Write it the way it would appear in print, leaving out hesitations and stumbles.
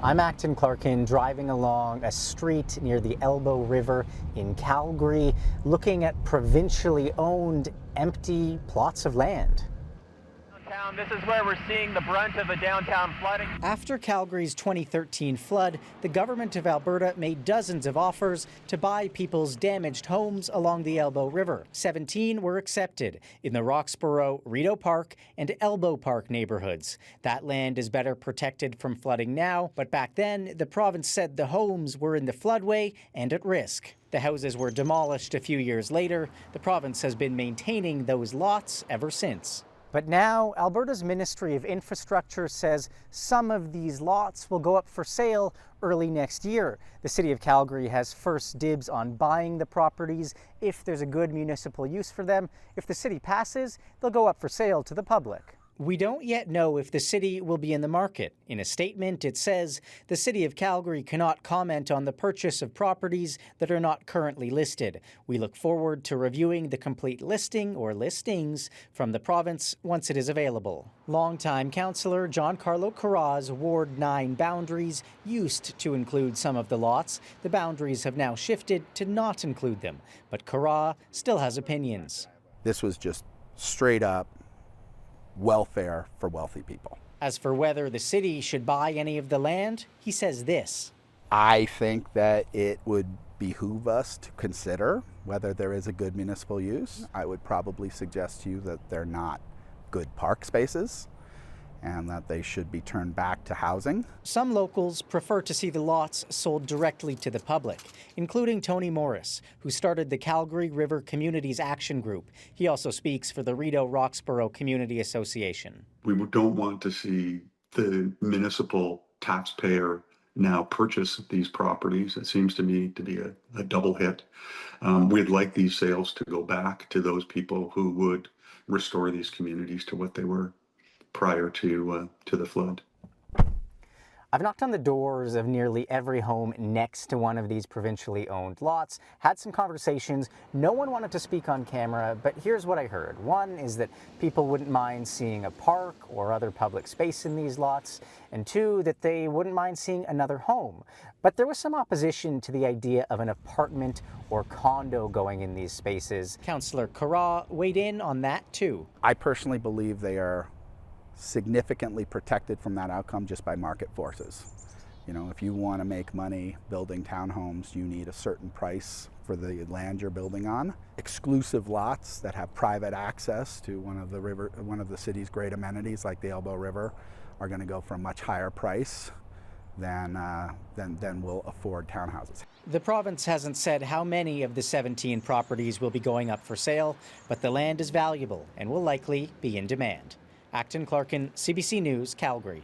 I'm Acton Clarkin, driving along a street near the Elbow River in Calgary, looking at provincially owned empty plots of land. This is where we're seeing the brunt of the downtown flooding. After Calgary's 2013 flood, the government of Alberta made dozens of offers to buy people's damaged homes along the Elbow River. 17 were accepted in the Roxborough, Rideau Park, and Elbow Park neighborhoods. That land is better protected from flooding now, but back then, the province said the homes were in the floodway and at risk. The houses were demolished a few years later. The province has been maintaining those lots ever since. But now, Alberta's Ministry of Infrastructure says some of these lots will go up for sale early next year. The City of Calgary has first dibs on buying the properties if there's a good municipal use for them. If the city passes, they'll go up for sale to the public. We don't yet know if the city will be in the market. In a statement, it says the City of Calgary cannot comment on the purchase of properties that are not currently listed. We look forward to reviewing the complete listing or listings from the province once it is available. Longtime councillor John Carlo Carra's Ward 9 boundaries used to include some of the lots. The boundaries have now shifted to not include them, but Carra still has opinions. This was just straight up welfare for wealthy people. As for whether the city should buy any of the land, he says this. I think that it would behoove us to consider whether there is a good municipal use. I would probably suggest to you that they're not good park spaces and that they should be turned back to housing. Some locals prefer to see the lots sold directly to the public, including Tony Morris, who started the Calgary River Communities Action Group. He also speaks for the Rideau Roxborough Community Association. We don't want to see the municipal taxpayer now purchase these properties. It seems to me to be a double hit. We'd like these sales to go back to those people who would restore these communities to what they were prior to the flood. I've knocked on the doors of nearly every home next to one of these provincially owned lots, had some conversations. No one wanted to speak on camera, but here's what I heard. One is that people wouldn't mind seeing a park or other public space in these lots, and two, that they wouldn't mind seeing another home. But there was some opposition to the idea of an apartment or condo going in these spaces. Councillor Carra weighed in on that too. I personally believe they are significantly protected from that outcome just by market forces. You know, if you want to make money building townhomes, you need a certain price for the land you're building on. Exclusive lots that have private access to one of the city's great amenities like the Elbow River are going to go for a much higher price than will afford townhouses. The province hasn't said how many of the 17 properties will be going up for sale, but the land is valuable and will likely be in demand. Acton Clarkin, CBC News, Calgary.